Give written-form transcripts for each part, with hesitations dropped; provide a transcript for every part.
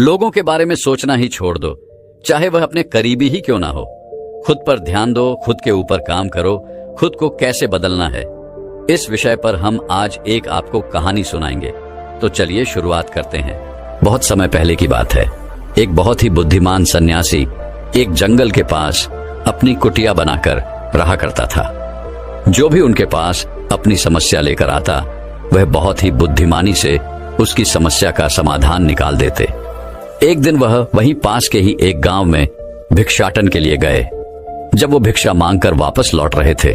लोगों के बारे में सोचना ही छोड़ दो, चाहे वह अपने करीबी ही क्यों ना हो। खुद पर ध्यान दो, खुद के ऊपर काम करो, खुद को कैसे बदलना है, इस विषय पर हम आज एक आपको कहानी सुनाएंगे। तो चलिए शुरुआत करते हैं। बहुत समय पहले की बात है। एक बहुत ही बुद्धिमान सन्यासी एक जंगल के पास अपनी कुटिया बनाकर रहा करता था। जो भी उनके पास अपनी समस्या लेकर आता, वह बहुत ही बुद्धिमानी से उसकी समस्या का समाधान निकाल देते। एक दिन वह वहीं पास के ही एक गांव में भिक्षाटन के लिए गए। जब वो भिक्षा मांगकर वापस लौट रहे थे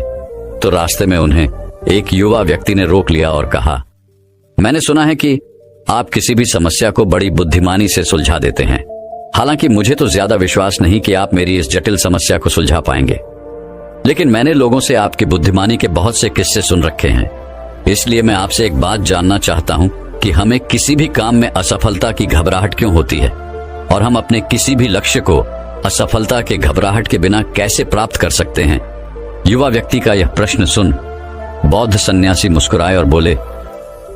तो रास्ते में उन्हें एक युवा व्यक्ति ने रोक लिया और कहा, मैंने सुना है कि आप किसी भी समस्या को बड़ी बुद्धिमानी से सुलझा देते हैं। हालांकि मुझे तो ज्यादा विश्वास नहीं कि आप मेरी इस जटिल समस्या को सुलझा पाएंगे, लेकिन मैंने लोगों से आपकी बुद्धिमानी के बहुत से किस्से सुन रखे हैं। इसलिए मैं आपसे एक बात जानना चाहता हूं कि हमें किसी भी काम में असफलता की घबराहट क्यों होती है और हम अपने किसी भी लक्ष्य को असफलता के घबराहट के बिना कैसे प्राप्त कर सकते हैं। युवा व्यक्ति का यह प्रश्न सुन बौद्ध सन्यासी मुस्कुराए और बोले,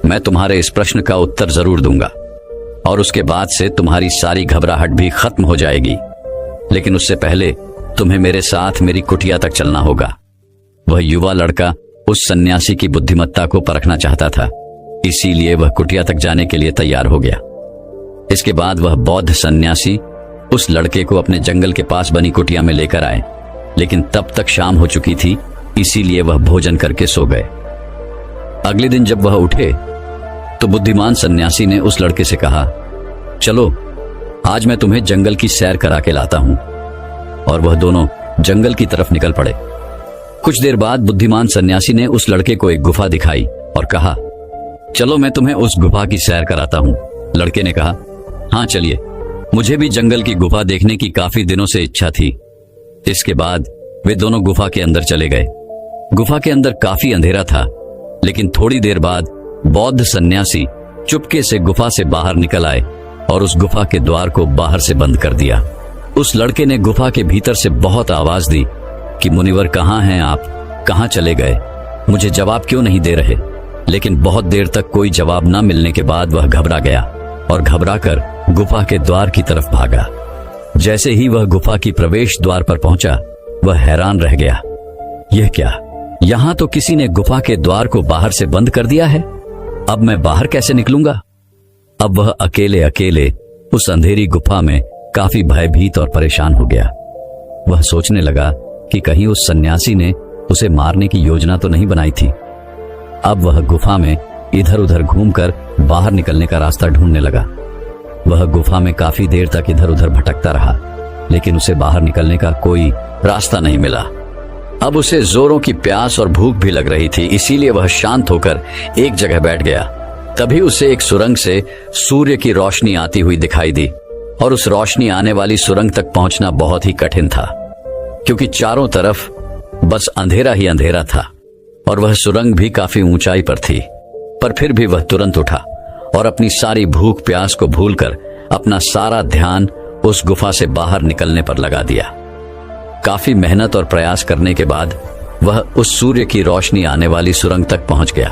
मैं तुम्हारे इस प्रश्न का उत्तर जरूर दूंगा और उसके बाद से तुम्हारी सारी घबराहट भी खत्म हो जाएगी। लेकिन उससे पहले तुम्हें मेरे साथ मेरी कुटिया तक चलना होगा। वह युवा लड़का उस सन्यासी की बुद्धिमत्ता को परखना चाहता था, इसीलिए वह कुटिया तक जाने के लिए तैयार हो गया। इसके बाद वह बौद्ध सन्यासी उस लड़के को अपने जंगल के पास बनी कुटिया में लेकर आए, लेकिन तब तक शाम हो चुकी थी, इसीलिए वह भोजन करके सो गए। अगले दिन जब वह उठे तो बुद्धिमान सन्यासी ने उस लड़के से कहा, चलो आज मैं तुम्हें जंगल की सैर करा के लाता हूं। और वह दोनों जंगल की तरफ निकल पड़े। कुछ देर बाद बुद्धिमान सन्यासी ने उस लड़के को एक गुफा दिखाई और कहा, चलो मैं तुम्हें उस गुफा की सैर कराता हूं। लड़के ने कहा, हाँ चलिए, मुझे भी जंगल की गुफा देखने की काफी दिनों से इच्छा थी। इसके बाद वे दोनों गुफा के अंदर चले गए। गुफा के अंदर काफी अंधेरा था, लेकिन थोड़ी देर बाद बौद्ध सन्यासी चुपके से गुफा से बाहर निकल आए और उस गुफा के द्वार को बाहर से बंद कर दिया। उस लड़के ने गुफा के भीतर से बहुत आवाज दी कि मुनिवर कहाँ हैं आप, कहाँ चले गए, मुझे जवाब क्यों नहीं दे रहे। लेकिन बहुत देर तक कोई जवाब न मिलने के बाद वह घबरा गया और घबराकर गुफा के द्वार की तरफ भागा। जैसे ही वह गुफा की प्रवेश द्वार पर पहुंचा, वह हैरान रह गया। यह क्या, यहां तो किसी ने गुफा के द्वार को बाहर से बंद कर दिया है। अब मैं बाहर कैसे निकलूंगा। अब वह अकेले अकेले उस अंधेरी गुफा में काफी भयभीत और परेशान हो गया। वह सोचने लगा कि कहीं उस सन्यासी ने उसे मारने की योजना तो नहीं बनाई थी। अब वह गुफा में इधर उधर घूमकर बाहर निकलने का रास्ता ढूंढने लगा। वह गुफा में काफी देर तक इधर उधर भटकता रहा, लेकिन उसे बाहर निकलने का कोई रास्ता नहीं मिला। अब उसे जोरों की प्यास और भूख भी लग रही थी, इसीलिए वह शांत होकर एक जगह बैठ गया। तभी उसे एक सुरंग से सूर्य की रोशनी आती हुई दिखाई दी और उस रोशनी आने वाली सुरंग तक पहुंचना बहुत ही कठिन था, क्योंकि चारों तरफ बस अंधेरा ही अंधेरा था और वह सुरंग भी काफी ऊंचाई पर थी। पर फिर भी वह तुरंत उठा और अपनी सारी भूख प्यास को भूलकर अपना सारा ध्यान उस गुफा से बाहर निकलने पर लगा दिया। काफी मेहनत और प्रयास करने के बाद वह उस सूर्य की रोशनी आने वाली सुरंग तक पहुंच गया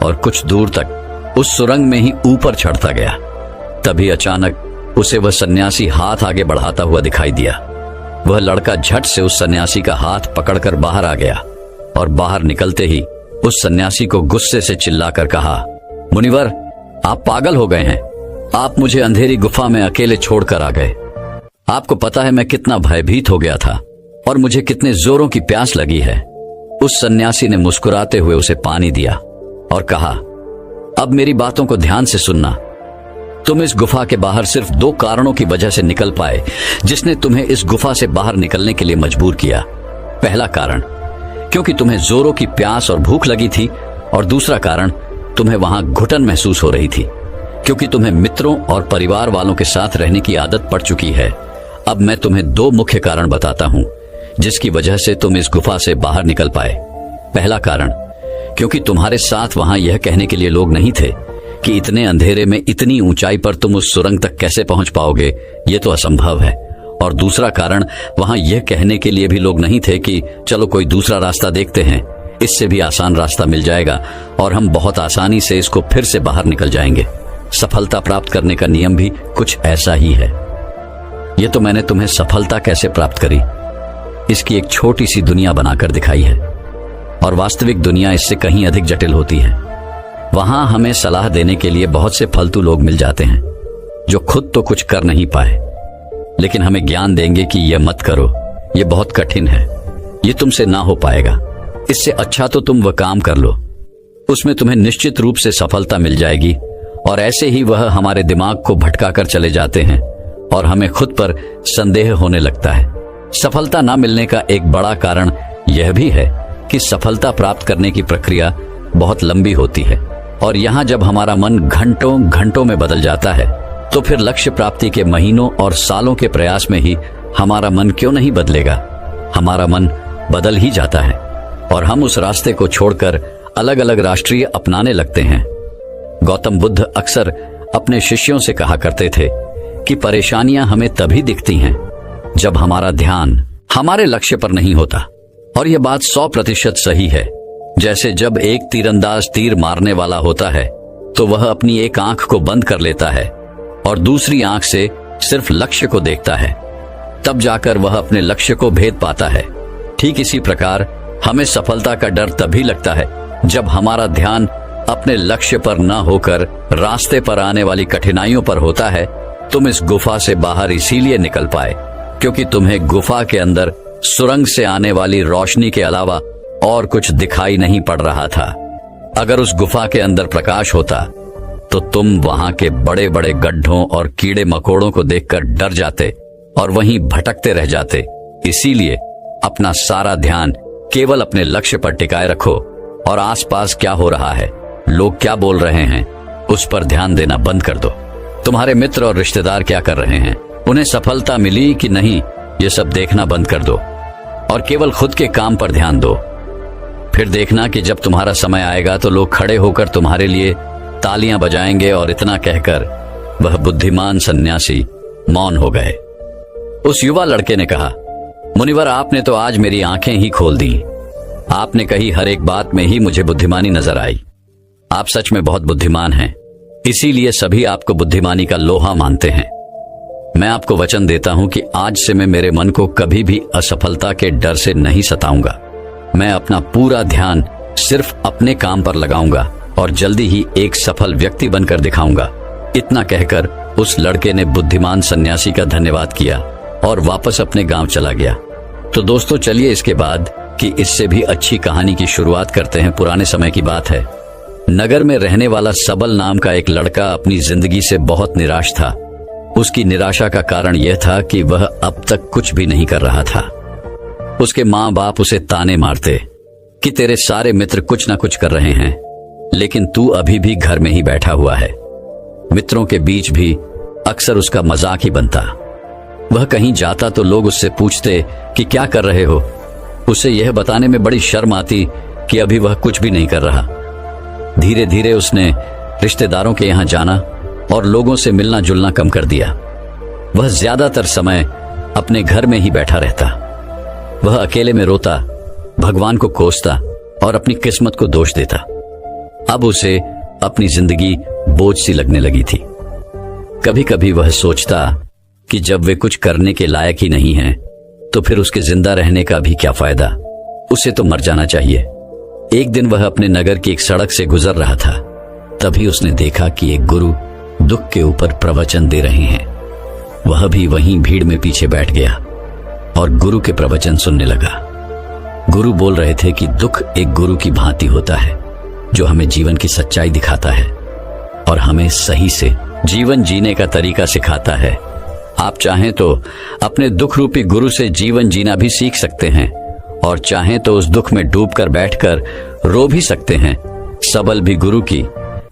और कुछ दूर तक उस सुरंग में ही ऊपर चढ़ता गया। तभी अचानक उसे वह सन्यासी हाथ आगे बढ़ाता हुआ दिखाई दिया। वह लड़का झट से उस सन्यासी का हाथ पकड़कर बाहर आ गया और बाहर निकलते ही उस सन्यासी को गुस्से से चिल्लाकर कहा, मुनिवर आप पागल हो गए हैं। आप मुझे अंधेरी गुफा में अकेले छोड़कर आ गए। आपको पता है मैं कितना भयभीत हो गया था और मुझे कितने जोरों की प्यास लगी है। उस सन्यासी ने मुस्कुराते हुए उसे पानी दिया और कहा, अब मेरी बातों को ध्यान से सुनना। तुम इस गुफा के बाहर सिर्फ 2 कारणों की वजह से निकल पाए जिसने तुम्हें इस गुफा से बाहर निकलने के लिए मजबूर किया। पहला कारण, क्योंकि तुम्हें जोरों की प्यास और भूख लगी थी, और दूसरा कारण, तुम्हें वहां घुटन महसूस हो रही थी, क्योंकि तुम्हें मित्रों और परिवार वालों के साथ रहने की आदत पड़ चुकी है। अब मैं तुम्हें 2 मुख्य कारण बताता हूं जिसकी वजह से तुम इस गुफा से बाहर निकल पाए। पहला कारण, क्योंकि तुम्हारे साथ वहां यह कहने के लिए लोग नहीं थे कि इतने अंधेरे में इतनी ऊंचाई पर तुम उस सुरंग तक कैसे पहुंच पाओगे, ये तो असंभव है। और दूसरा कारण, वहां यह कहने के लिए भी लोग नहीं थे कि चलो कोई दूसरा रास्ता देखते हैं, इससे भी आसान रास्ता मिल जाएगा और हम बहुत आसानी से इसको फिर से बाहर निकल जाएंगे। सफलता प्राप्त करने का नियम भी कुछ ऐसा ही है। ये तो मैंने तुम्हें सफलता कैसे प्राप्त करी इसकी एक छोटी सी दुनिया बनाकर दिखाई है, और वास्तविक दुनिया इससे कहीं अधिक जटिल होती है। वहां हमें सलाह देने के लिए बहुत से फालतू लोग मिल जाते हैं जो खुद तो कुछ कर नहीं पाए, लेकिन हमें ज्ञान देंगे कि यह मत करो, यह बहुत कठिन है, यह तुमसे ना हो पाएगा, इससे अच्छा तो तुम वह काम कर लो, उसमें तुम्हें निश्चित रूप से सफलता मिल जाएगी। और ऐसे ही वह हमारे दिमाग को भटका कर चले जाते हैं और हमें खुद पर संदेह होने लगता है। सफलता ना मिलने का एक बड़ा कारण यह भी है कि सफलता प्राप्त करने की प्रक्रिया बहुत लंबी होती है, और यहाँ जब हमारा मन घंटों घंटों में बदल जाता है तो फिर लक्ष्य प्राप्ति के महीनों और सालों के प्रयास में ही हमारा मन क्यों नहीं बदलेगा। हमारा मन बदल ही जाता है और हम उस रास्ते को छोड़कर अलग अलग राष्ट्रीय अपनाने लगते हैं। गौतम बुद्ध अक्सर अपने शिष्यों से कहा करते थे कि परेशानियां हमें तभी दिखती हैं जब हमारा ध्यान हमारे लक्ष्य पर नहीं होता, और यह बात 100% सही है। जैसे जब एक तीरंदाज तीर मारने वाला होता है तो वह अपनी एक आंख को बंद कर लेता है और दूसरी आंख से सिर्फ लक्ष्य को देखता है, तब जाकर वह अपने लक्ष्य को भेद पाता है। ठीक इसी प्रकार हमें सफलता का डर तभी लगता है जब हमारा ध्यान अपने लक्ष्य पर न होकर रास्ते पर आने वाली कठिनाइयों पर होता है। तुम इस गुफा से बाहर इसीलिए निकल पाए क्योंकि तुम्हें गुफा के अंदर सुरंग से आने वाली रोशनी के अलावा और कुछ दिखाई नहीं पड़ रहा था। अगर उस गुफा के अंदर प्रकाश होता तो तुम वहां के बड़े बड़े गड्ढों और कीड़े मकोड़ों को देखकर डर जाते और वहीं भटकते रह जाते। इसीलिए अपना सारा ध्यान केवल अपने लक्ष्य पर टिकाए रखो और आसपास क्या हो रहा है, लोग क्या बोल रहे हैं, उस पर ध्यान देना बंद कर दो। तुम्हारे मित्र और रिश्तेदार क्या कर रहे हैं, उन्हें सफलता मिली कि नहीं, ये सब देखना बंद कर दो और केवल खुद के काम पर ध्यान दो। फिर देखना कि जब तुम्हारा समय आएगा तो लोग खड़े होकर तुम्हारे लिए तालियां बजाएंगे। और इतना कहकर वह बुद्धिमान सन्यासी मौन हो गए। उस युवा लड़के ने कहा, मुनिवर, आपने तो आज मेरी आंखें ही खोल दी। आपने कही हर एक बात में ही मुझे बुद्धिमानी नजर आई। आप सच में बहुत बुद्धिमान हैं, इसीलिए सभी आपको बुद्धिमानी का लोहा मानते हैं। मैं आपको वचन देता हूं कि आज से मैं मेरे मन को कभी भी असफलता के डर से नहीं सताऊंगा। मैं अपना पूरा ध्यान सिर्फ अपने काम पर लगाऊंगा और जल्दी ही एक सफल व्यक्ति बनकर दिखाऊंगा। इतना कहकर उस लड़के ने बुद्धिमान सन्यासी का धन्यवाद किया और वापस अपने गांव चला गया। तो दोस्तों, चलिए इसके बाद की इससे भी अच्छी कहानी की शुरुआत करते हैं। पुराने समय की बात है। नगर में रहने वाला सबल नाम का एक लड़का अपनी जिंदगी से बहुत निराश था। उसकी निराशा का कारण यह था कि वह अब तक कुछ भी नहीं कर रहा था। उसके माँ बाप उसे ताने मारते कि तेरे सारे मित्र कुछ ना कुछ कर रहे हैं, लेकिन तू अभी भी घर में ही बैठा हुआ है। मित्रों के बीच भी अक्सर उसका मजाक ही बनता। वह कहीं जाता तो लोग उससे पूछते कि क्या कर रहे हो। उसे यह बताने में बड़ी शर्म आती कि अभी वह कुछ भी नहीं कर रहा। धीरे धीरे उसने रिश्तेदारों के यहाँ जाना और लोगों से मिलना जुलना कम कर दिया। वह ज्यादातर समय अपने घर में ही बैठा रहता। वह अकेले में रोता, भगवान को कोसता और अपनी किस्मत को दोष देता। अब उसे अपनी जिंदगी बोझ सी लगने लगी थी। कभी कभी वह सोचता कि जब वे कुछ करने के लायक ही नहीं हैं, तो फिर उसके जिंदा रहने का भी क्या फायदा, उसे तो मर जाना चाहिए। एक दिन वह अपने नगर की एक सड़क से गुजर रहा था। तभी उसने देखा कि एक गुरु दुख के ऊपर प्रवचन दे रहे हैं। वह भी वहीं भीड़ में पीछे बैठ गया और गुरु के प्रवचन सुनने लगा। गुरु बोल रहे थे कि दुख एक गुरु की भांति होता है जो हमें जीवन की सच्चाई दिखाता है और हमें सही से जीवन जीने का तरीका सिखाता है। आप चाहें तो अपने दुख रूपी गुरु से जीवन जीना भी सीख सकते हैं और चाहें तो उस दुख में डूबकर बैठकर रो भी सकते हैं। सबल भी गुरु की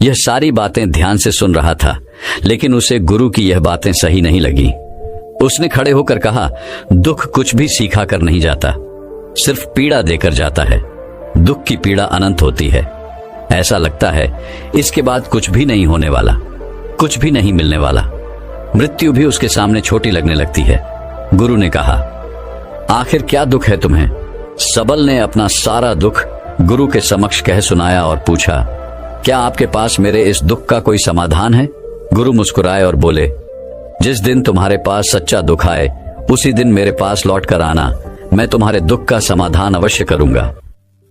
यह सारी बातें ध्यान से सुन रहा था, लेकिन उसे गुरु की यह बातें सही नहीं लगी। उसने खड़े होकर कहा, दुख कुछ भी सीखा कर नहीं जाता, सिर्फ पीड़ा देकर जाता है। दुख की पीड़ा अनंत होती है। ऐसा लगता है इसके बाद कुछ भी नहीं होने वाला, कुछ भी नहीं मिलने वाला। मृत्यु भी उसके सामने छोटी लगने लगती है। गुरु ने कहा, आखिर क्या दुख है तुम्हें? सबल ने अपना सारा दुख गुरु के समक्ष कह सुनाया और पूछा, क्या आपके पास मेरे इस दुख का कोई समाधान है? गुरु मुस्कुराए और बोले, जिस दिन तुम्हारे पास सच्चा दुख आए उसी दिन मेरे पास लौट कर आना, मैं तुम्हारे दुख का समाधान अवश्य करूंगा।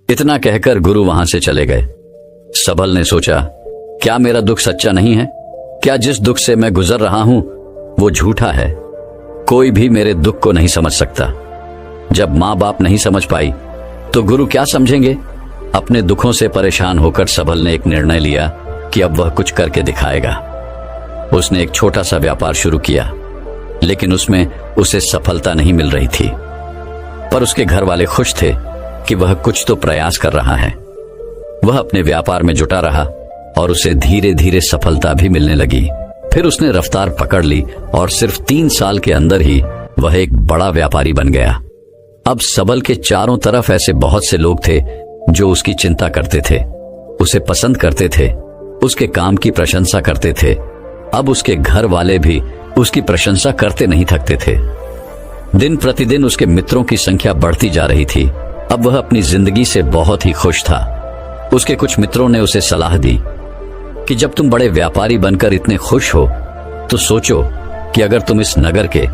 इतना कहकर गुरु वहां से चले गए। सबल ने सोचा, क्या मेरा दुख सच्चा नहीं है? क्या जिस दुख से मैं गुजर रहा हूं वो झूठा है? कोई भी मेरे दुख को नहीं समझ सकता। जब माँ बाप नहीं समझ पाई तो गुरु क्या समझेंगे? अपने दुखों से परेशान होकर सबल ने एक निर्णय लिया कि अब वह कुछ करके दिखाएगा। उसने एक छोटा सा व्यापार शुरू किया, लेकिन उसमें उसे सफलता नहीं मिल रही थी। पर उसके घर वाले खुश थे कि वह कुछ तो प्रयास कर रहा है। वह अपने व्यापार में जुटा रहा और उसे धीरे धीरे सफलता भी मिलने लगी। फिर उसने रफ्तार पकड़ ली और सिर्फ 3 साल के अंदर ही वह एक बड़ा व्यापारी बन गया। अब सबल के चारों तरफ ऐसे बहुत से लोग थे जो उसकी चिंता करते थे, उसे पसंद करते थे, उसके काम की प्रशंसा करते थे। अब उसके घर वाले भी उसकी प्रशंसा करते नहीं थकते थे। दिन प्रतिदिन उसके मित्रों की संख्या बढ़ती जा रही थी। अब वह अपनी जिंदगी से बहुत ही खुश था। उसके कुछ मित्रों ने उसे सलाह दी कि जब तुम बड़े व्यापारी बनकर इतने खुश हो तो सोचो कि अगर तुम इस नगर के,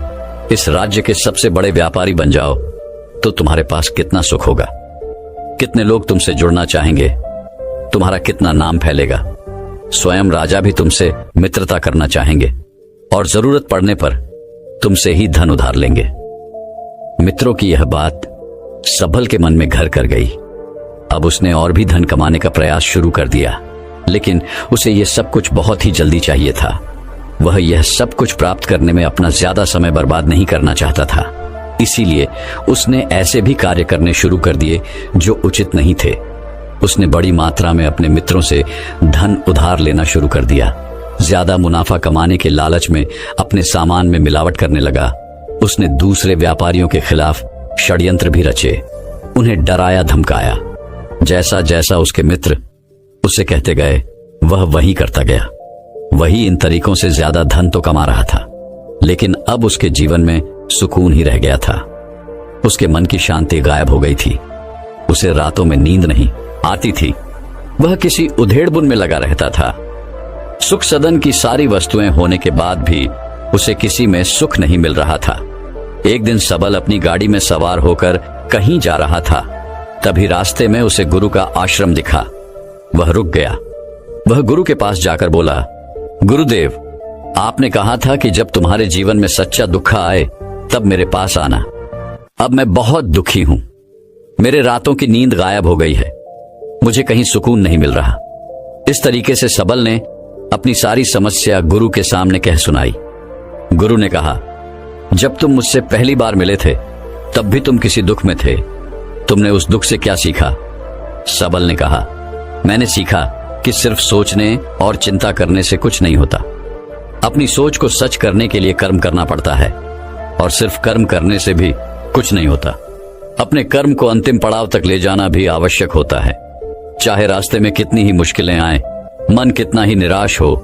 इस राज्य के सबसे बड़े व्यापारी बन जाओ तो तुम्हारे पास कितना सुख होगा, कितने लोग तुमसे जुड़ना चाहेंगे, तुम्हारा कितना नाम फैलेगा। स्वयं राजा भी तुमसे मित्रता करना चाहेंगे और जरूरत पड़ने पर तुमसे ही धन उधार लेंगे। मित्रों की यह बात सबल के मन में घर कर गई। अब उसने और भी धन कमाने का प्रयास शुरू कर दिया, लेकिन उसे यह सब कुछ बहुत ही जल्दी चाहिए था। वह यह सब कुछ प्राप्त करने में अपना ज्यादा समय बर्बाद नहीं करना चाहता था। इसीलिए उसने ऐसे भी कार्य करने शुरू कर दिए जो उचित नहीं थे। उसने बड़ी मात्रा में अपने मित्रों से धन उधार लेना शुरू कर दिया। ज्यादा मुनाफा कमाने के लालच में अपने सामान में मिलावट करने लगा। उसने दूसरे व्यापारियों के खिलाफ षड्यंत्र भी रचे, उन्हें डराया धमकाया। जैसा जैसा उसके मित्र उसे कहते गए वह वही करता गया। वही इन तरीकों से ज्यादा धन तो कमा रहा था, लेकिन अब उसके जीवन में सुकून ही रह गया था। उसके मन की शांति गायब हो गई थी। उसे रातों में नींद नहीं आती थी। वह किसी उधेड़बुन में लगा रहता था। सुख सदन की सारी वस्तुएं होने के बाद भी उसे किसी में सुख नहीं मिल रहा था। एक दिन सबल अपनी गाड़ी में सवार होकर कहीं जा रहा था। तभी रास्ते में उसे गुरु का आश्रम दिखा। वह रुक गया। वह गुरु के पास जाकर बोला, गुरुदेव, आपने कहा था कि जब तुम्हारे जीवन में सच्चा दुख आए तब मेरे पास आना। अब मैं बहुत दुखी हूं। मेरे रातों की नींद गायब हो गई है। मुझे कहीं सुकून नहीं मिल रहा। इस तरीके से सबल ने अपनी सारी समस्या गुरु के सामने कह सुनाई। गुरु ने कहा, जब तुम मुझसे पहली बार मिले थे तब भी तुम किसी दुख में थे। तुमने उस दुख से क्या सीखा? सबल ने कहा, मैंने सीखा कि सिर्फ सोचने और चिंता करने से कुछ नहीं होता। अपनी सोच को सच करने के लिए कर्म करना पड़ता है, और सिर्फ कर्म करने से भी कुछ नहीं होता। अपने कर्म को अंतिम पड़ाव तक ले जाना भी आवश्यक होता है। चाहे रास्ते में कितनी ही मुश्किलें आए, मन कितना ही निराश हो,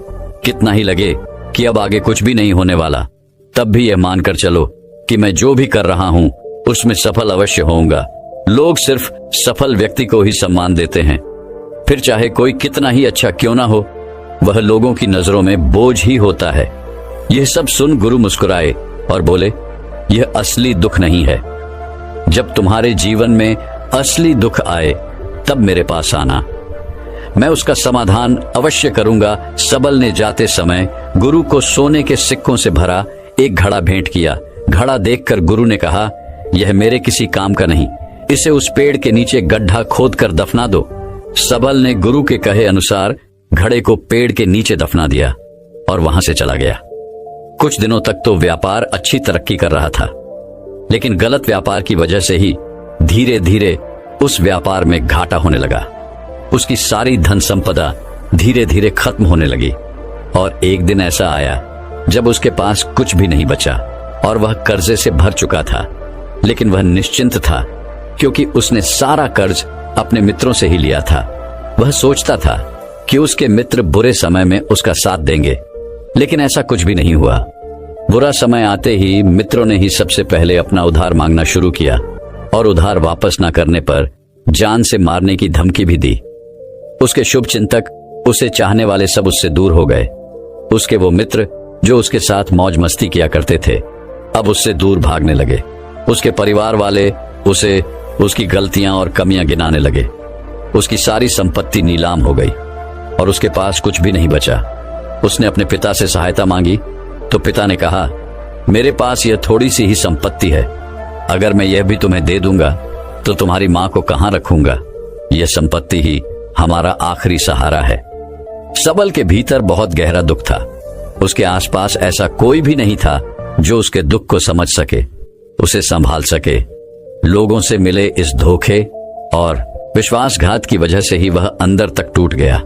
कितना ही लगे कि अब आगे कुछ भी नहीं होने वाला, तब भी यह मानकर चलो कि मैं जो भी कर रहा हूं उसमें सफल अवश्य होऊंगा। लोग सिर्फ सफल व्यक्ति को ही सम्मान देते हैं। फिर चाहे कोई कितना ही अच्छा क्यों ना हो, वह लोगों की नजरों में बोझ ही होता है। यह सब सुन गुरु मुस्कुराए और बोले, यह असली दुख नहीं है। जब तुम्हारे जीवन में असली दुख आए तब मेरे पास आना, मैं उसका समाधान अवश्य करूंगा। सबल ने जाते समय गुरु को सोने के सिक्कों से भरा एक घड़ा भेंट किया। घड़ा देखकर गुरु ने कहा, यह मेरे किसी काम का नहीं, इसे उस पेड़ के नीचे गड्ढा खोद कर दफना दो। सबल ने गुरु के कहे अनुसार घड़े को पेड़ के नीचे दफना दिया और वहां से चला गया। कुछ दिनों तक तो व्यापार अच्छी तरक्की कर रहा था, लेकिन गलत व्यापार की वजह से ही धीरे धीरे उस व्यापार में घाटा होने लगा। उसकी सारी धन संपदा धीरे धीरे खत्म होने लगी और एक दिन ऐसा आया जब उसके पास कुछ भी नहीं बचा और वह कर्जे से भर चुका था। लेकिन वह निश्चिंत था क्योंकि उसने सारा कर्ज अपने मित्रों से ही लिया था। वह सोचता था कि उसके मित्र बुरे समय में उसका साथ देंगे, लेकिन ऐसा कुछ भी नहीं हुआ। बुरा समय आते ही मित्रों ने ही सबसे पहले अपना उधार मांगना शुरू किया और उधार वापस न करने पर जान से मारने की धमकी भी दी। उसके शुभ चिंतक, उसे चाहने वाले सब उससे दूर हो गए। उसके वो मित्र जो उसके साथ मौज मस्ती किया करते थे, अब उससे दूर भागने लगे। उसके परिवार वाले उसे उसकी गलतियां और कमियां गिनाने लगे। उसकी सारी संपत्ति नीलाम हो गई और उसके पास कुछ भी नहीं बचा। उसने अपने पिता से सहायता मांगी तो पिता ने कहा, मेरे पास यह थोड़ी सी ही संपत्ति है, अगर मैं यह भी तुम्हें दे दूंगा तो तुम्हारी मां को कहां रखूंगा? यह संपत्ति ही हमारा आखिरी सहारा है। सबल के भीतर बहुत गहरा दुख था। उसके आसपास ऐसा कोई भी नहीं था जो उसके दुख को समझ सके, उसे संभाल सके। लोगों से मिले इस धोखे और विश्वासघात की वजह से ही वह अंदर तक टूट गया।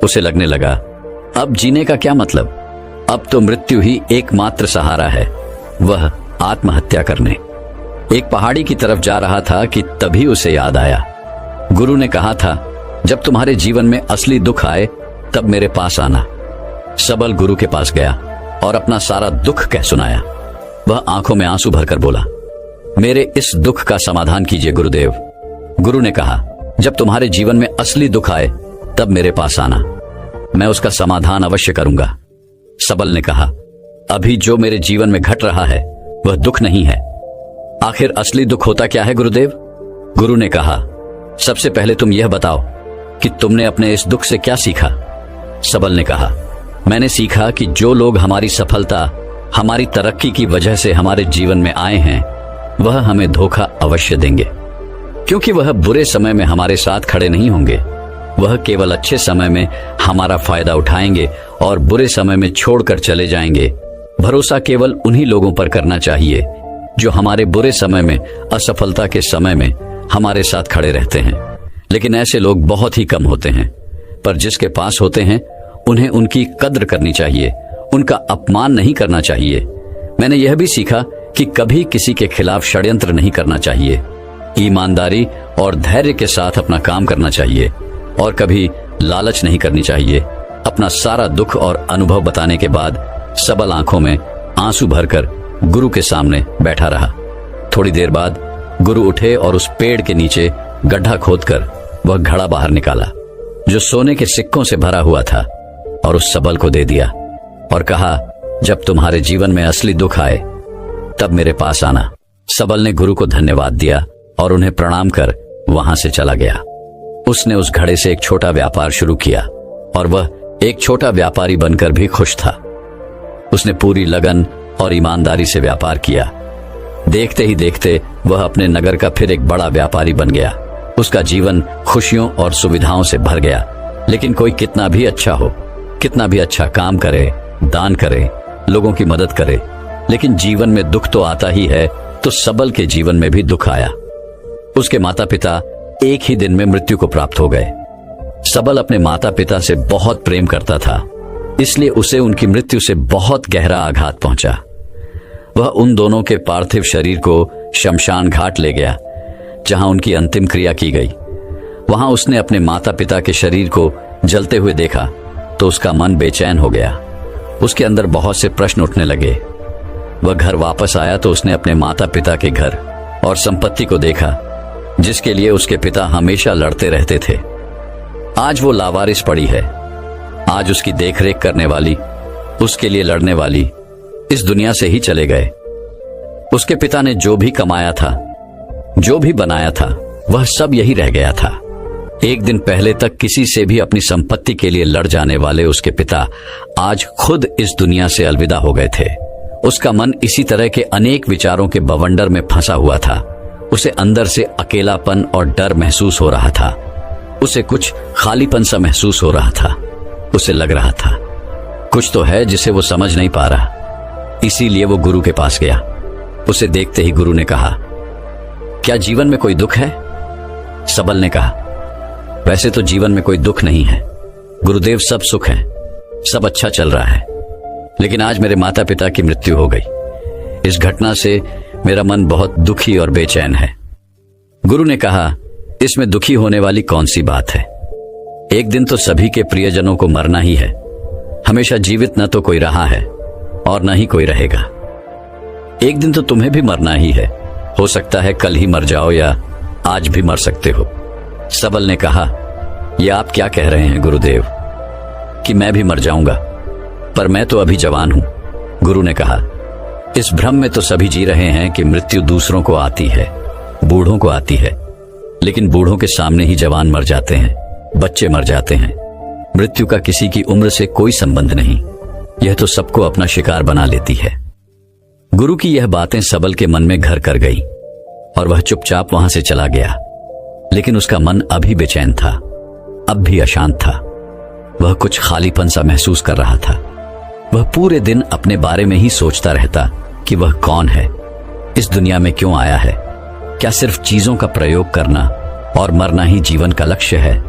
उसे लगने लगा, अब जीने का क्या मतलब? अब तो मृत्यु ही एकमात्र सहारा है, वह आत्महत्या करने। एक पहाड़ी की तरफ जा रहा था कि तभी उसे याद आया, गुरु ने कहा था, जब तुम्हारे जीवन में असली दुख आए तब मेरे पास आना। सबल गुरु के पास गया और अपना सारा दुख कह सुनाया। वह आंखों में आंसू भरकर बोला, मेरे इस दुख का समाधान कीजिए गुरुदेव। गुरु ने कहा, जब तुम्हारे जीवन में असली दुख आए तब मेरे पास आना, मैं उसका समाधान अवश्य करूंगा। सबल ने कहा, अभी जो मेरे जीवन में घट रहा है वह दुख नहीं है। आखिर असली दुख होता क्या है गुरुदेव? गुरु ने कहा, सबसे पहले तुम यह बताओ कि तुमने अपने इस दुख से क्या सीखा? सबल ने कहा, मैंने सीखा कि जो लोग हमारी सफलता, हमारी तरक्की की वजह से हमारे जीवन में आए हैं, वह हमें धोखा अवश्य देंगे, क्योंकि वह बुरे समय में हमारे साथ खड़े नहीं होंगे। वह केवल अच्छे समय में हमारा फायदा उठाएंगे और बुरे समय में छोड़कर चले जाएंगे। भरोसा केवल उन्हीं लोगों पर करना चाहिए जो हमारे बुरे समय में, असफलता के समय में हमारे साथ खड़े रहते हैं। लेकिन ऐसे लोग बहुत ही कम होते हैं, पर जिसके पास होते हैं उन्हें उनकी कद्र करनी चाहिए, उनका अपमान नहीं करना चाहिए। मैंने यह भी सीखा कि कभी किसी के खिलाफ षड्यंत्र नहीं करना चाहिए, ईमानदारी और धैर्य के साथ अपना काम करना चाहिए और कभी लालच नहीं करनी चाहिए। अपना सारा दुख और अनुभव बताने के बाद सबल आंखों में आंसू भरकर गुरु के सामने बैठा रहा। थोड़ी देर बाद गुरु उठे और उस पेड़ के नीचे गड्ढा खोदकर वह घड़ा बाहर निकाला जो सोने के सिक्कों से भरा हुआ था और उस सबल को दे दिया और कहा, जब तुम्हारे जीवन में असली दुख आए तब मेरे पास आना। सबल ने गुरु को धन्यवाद दिया और उन्हें प्रणाम कर वहां से चला गया। उसने उस घड़े से एक छोटा व्यापार शुरू किया और वह एक छोटा व्यापारी बनकर भी खुश था। उसने पूरी लगन और ईमानदारी से व्यापार किया। देखते ही देखते वह अपने नगर का फिर एक बड़ा व्यापारी बन गया। उसका जीवन खुशियों और सुविधाओं से भर गया। लेकिन कोई कितना भी अच्छा हो, कितना भी अच्छा काम करे, दान करे, लोगों की मदद करे, लेकिन जीवन में दुख तो आता ही है। तो सबल के जीवन में भी दुख आया। उसके माता पिता एक ही दिन में मृत्यु को प्राप्त हो गए। सबल अपने माता पिता से बहुत प्रेम करता था, इसलिए उसे उनकी मृत्यु से बहुत गहरा आघात पहुंचा। वह उन दोनों के पार्थिव शरीर को शमशान घाट ले गया, जहां उनकी अंतिम क्रिया की गई। वहां उसने अपने माता पिता के शरीर को जलते हुए देखा तो उसका मन बेचैन हो गया। उसके अंदर बहुत से प्रश्न उठने लगे। वह घर वापस आया तो उसने अपने माता पिता के घर और संपत्ति को देखा, जिसके लिए उसके पिता हमेशा लड़ते रहते थे। आज वो लावारिस पड़ी है। आज उसकी देखरेख करने वाली, उसके लिए लड़ने वाली इस दुनिया से ही चले गए। उसके पिता ने जो भी कमाया था, जो भी बनाया था, वह सब यही रह गया था। एक दिन पहले तक किसी से भी अपनी संपत्ति के लिए लड़ जाने वाले उसके पिता आज खुद इस दुनिया से अलविदा हो गए थे। उसका मन इसी तरह के अनेक विचारों के बवंडर में फंसा हुआ था। उसे अंदर से अकेलापन और डर महसूस हो रहा था। उसे कुछ खालीपन सा महसूस हो रहा था। उसे लग रहा था कुछ तो है जिसे वो समझ नहीं पा रहा। इसीलिए वो गुरु के पास गया। उसे देखते ही गुरु ने कहा, क्या जीवन में कोई दुख है? सबल ने कहा, वैसे तो जीवन में कोई दुख नहीं है गुरुदेव, सब सुख है, सब अच्छा चल रहा है। लेकिन आज मेरे माता पिता की मृत्यु हो गई। इस घटना से मेरा मन बहुत दुखी और बेचैन है। गुरु ने कहा, इसमें दुखी होने वाली कौन सी बात है? एक दिन तो सभी के प्रियजनों को मरना ही है। हमेशा जीवित न तो कोई रहा है और न ही कोई रहेगा। एक दिन तो तुम्हें भी मरना ही है। हो सकता है कल ही मर जाओ या आज भी मर सकते हो। सबल ने कहा, यह आप क्या कह रहे हैं गुरुदेव कि मैं भी मर जाऊंगा? पर मैं तो अभी जवान हूं। गुरु ने कहा, इस भ्रम में तो सभी जी रहे हैं कि मृत्यु दूसरों को आती है, बूढ़ों को आती है, लेकिन बूढ़ों के सामने ही जवान मर जाते हैं, बच्चे मर जाते हैं। मृत्यु का किसी की उम्र से कोई संबंध नहीं, यह तो सबको अपना शिकार बना लेती है। गुरु की यह बातें सबल के मन में घर कर गई और वह चुपचाप वहां से चला गया। लेकिन उसका मन अभी बेचैन था, अब भी अशांत था। वह कुछ खालीपन सा महसूस कर रहा था। वह पूरे दिन अपने बारे में ही सोचता रहता कि वह कौन है, इस दुनिया में क्यों आया है, क्या सिर्फ चीजों का प्रयोग करना और मरना ही जीवन का लक्ष्य है।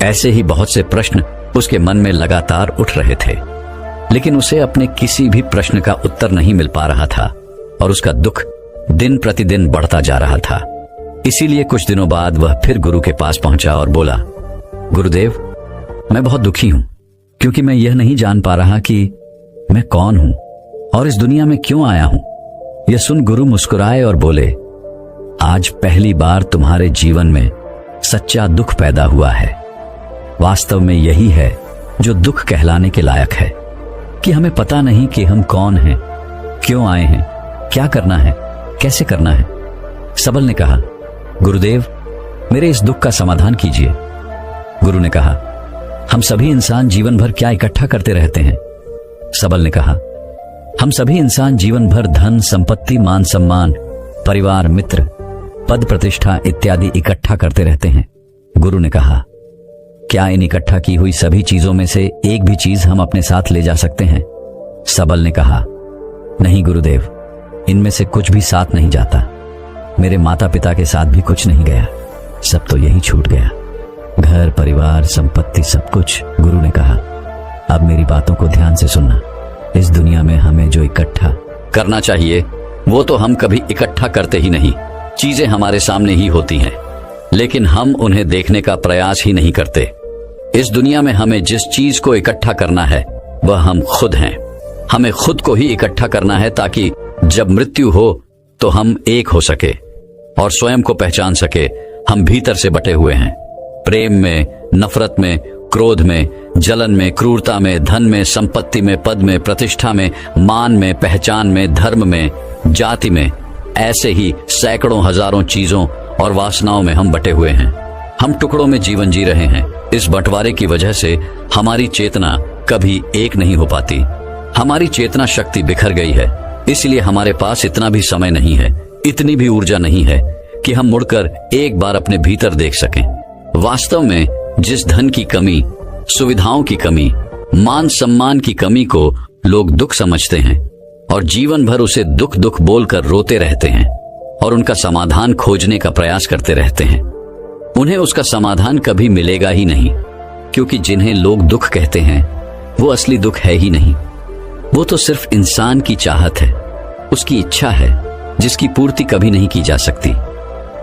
ऐसे ही बहुत से प्रश्न उसके मन में लगातार उठ रहे थे, लेकिन उसे अपने किसी भी प्रश्न का उत्तर नहीं मिल पा रहा था और उसका दुख दिन प्रतिदिन बढ़ता जा रहा था। इसीलिए कुछ दिनों बाद वह फिर गुरु के पास पहुंचा और बोला, गुरुदेव, मैं बहुत दुखी हूं क्योंकि मैं यह नहीं जान पा रहा कि मैं कौन हूं और इस दुनिया में क्यों आया हूं। यह सुन गुरु मुस्कुराए और बोले, आज पहली बार तुम्हारे जीवन में सच्चा दुख पैदा हुआ है। वास्तव में यही है जो दुख कहलाने के लायक है कि हमें पता नहीं कि हम कौन हैं, क्यों आए हैं, क्या करना है, कैसे करना है। सबल ने कहा, गुरुदेव, मेरे इस दुख का समाधान कीजिए। गुरु ने कहा, हम सभी इंसान जीवन भर क्या इकट्ठा करते रहते हैं। सबल ने कहा, हम सभी इंसान जीवन भर धन, संपत्ति, मान सम्मान, परिवार, मित्र, पद प्रतिष्ठा इत्यादि इकट्ठा करते रहते हैं। गुरु ने कहा, क्या इन इकट्ठा की हुई सभी चीजों में से एक भी चीज हम अपने साथ ले जा सकते हैं। सबल ने कहा, नहीं गुरुदेव, इनमें से कुछ भी साथ नहीं जाता। मेरे माता पिता के साथ भी कुछ नहीं गया, सब तो यही छूट गया, घर, परिवार, संपत्ति, सब कुछ। गुरु ने कहा, अब मेरी बातों को ध्यान से सुनना। इस दुनिया में हमें जो इकट्ठा करना चाहिए वो तो हम कभी इकट्ठा करते ही नहीं। चीजें हमारे सामने ही होती हैं, लेकिन हम उन्हें देखने का प्रयास ही नहीं करते। इस दुनिया में हमें जिस चीज को इकट्ठा करना है वह हम खुद हैं। हमें खुद को ही इकट्ठा करना है ताकि जब मृत्यु हो तो हम एक हो सके और स्वयं को पहचान सके हम भीतर से बटे हुए हैं। प्रेम में, नफरत में, क्रोध में, जलन में, क्रूरता में, धन में, संपत्ति में, पद में, प्रतिष्ठा में, मान में, पहचान में, धर्म में, जाति में, ऐसे ही सैकड़ों हजारों चीजों और वासनाओं में हम बटे हुए हैं। हम टुकड़ों में जीवन जी रहे हैं। इस बंटवारे की वजह से हमारी चेतना कभी एक नहीं हो पाती। हमारी चेतना शक्ति बिखर गई है, इसलिए हमारे पास इतना भी समय नहीं है, इतनी भी ऊर्जा नहीं है कि हम मुड़कर एक बार अपने भीतर देख सकें। वास्तव में जिस धन की कमी, सुविधाओं की कमी, मान सम्मान की कमी को लोग दुख समझते हैं और जीवन भर उसे दुख दुख बोलकर रोते रहते हैं और उनका समाधान खोजने का प्रयास करते रहते हैं, उन्हें उसका समाधान कभी मिलेगा ही नहीं, क्योंकि जिन्हें लोग दुख कहते हैं वो असली दुख है ही नहीं। वो तो सिर्फ इंसान की चाहत है, उसकी इच्छा है, जिसकी पूर्ति कभी नहीं की जा सकती।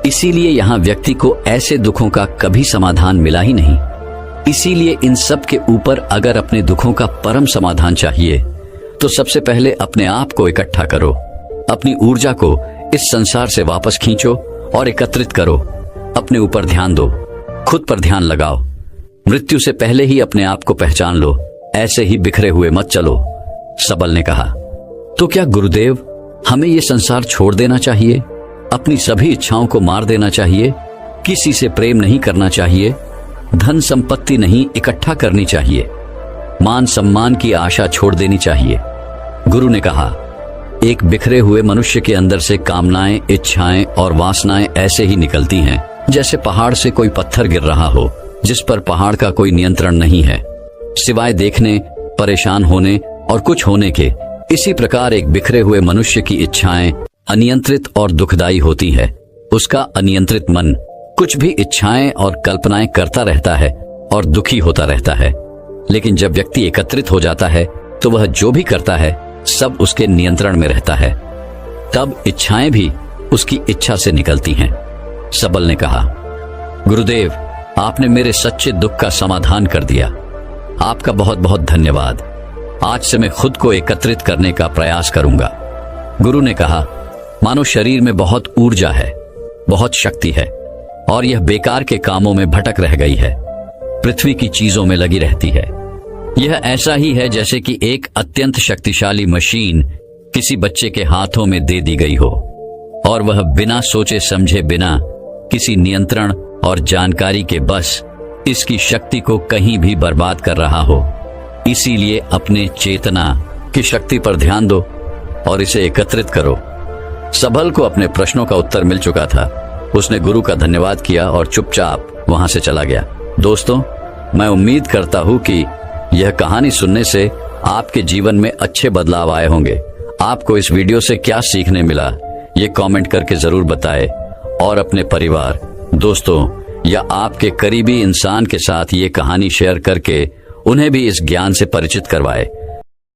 इसीलिए यहाँ व्यक्ति को ऐसे दुखों का कभी समाधान मिला ही नहीं। इसीलिए इन सब के ऊपर अगर अपने दुखों का परम समाधान चाहिए तो सबसे पहले अपने आप को इकट्ठा करो, अपनी ऊर्जा को इस संसार से वापस खींचो और एकत्रित करो। अपने ऊपर ध्यान दो, खुद पर ध्यान लगाओ। मृत्यु से पहले ही अपने आप को पहचान लो, ऐसे ही बिखरे हुए मत चलो। सबल ने कहा, तो क्या गुरुदेव हमें ये संसार छोड़ देना चाहिए, अपनी सभी इच्छाओं को मार देना चाहिए, किसी से प्रेम नहीं करना चाहिए, धन संपत्ति नहीं इकट्ठा करनी चाहिए, मान सम्मान की आशा छोड़ देनी चाहिए? गुरु ने कहा, एक बिखरे हुए मनुष्य के अंदर से कामनाएं, इच्छाएं और वासनाएं ऐसे ही निकलती हैं जैसे पहाड़ से कोई पत्थर गिर रहा हो, जिस पर पहाड़ का कोई नियंत्रण नहीं है सिवाय देखने, परेशान होने और कुछ होने के। इसी प्रकार एक बिखरे हुए मनुष्य की इच्छाएं अनियंत्रित और दुखदायी होती है। उसका अनियंत्रित मन कुछ भी इच्छाएं और कल्पनाएं करता रहता है और दुखी होता रहता है। लेकिन जब व्यक्ति एकत्रित हो जाता है तो वह जो भी करता है सब उसके नियंत्रण में रहता है, तब इच्छाएं भी उसकी इच्छा से निकलती हैं। सबल ने कहा, गुरुदेव आपने मेरे सच्चे दुख का समाधान कर दिया, आपका बहुत बहुत धन्यवाद। आज से मैं खुद को एकत्रित करने का प्रयास करूंगा। गुरु ने कहा, मानो शरीर में बहुत ऊर्जा है, बहुत शक्ति है और यह बेकार के कामों में भटक रह गई है, पृथ्वी की चीजों में लगी रहती है। यह ऐसा ही है जैसे कि एक अत्यंत शक्तिशाली मशीन किसी बच्चे के हाथों में दे दी गई हो और वह बिना सोचे समझे, बिना किसी नियंत्रण और जानकारी के बस इसकी शक्ति को कहीं भी बर्बाद कर रहा हो। इसीलिए अपने चेतना की शक्ति पर ध्यान दो और इसे एकत्रित करो। सबल को अपने प्रश्नों का उत्तर मिल चुका था। उसने गुरु का धन्यवाद किया और चुपचाप वहां से चला गया। दोस्तों, मैं उम्मीद करता हूं कि यह कहानी सुनने से आपके जीवन में अच्छे बदलाव आए होंगे। आपको इस वीडियो से क्या सीखने मिला, ये कमेंट करके जरूर बताएं और अपने परिवार, दोस्तों या आपके करीबी इंसान के साथ ये कहानी शेयर करके उन्हें भी इस ज्ञान से परिचित करवाएं।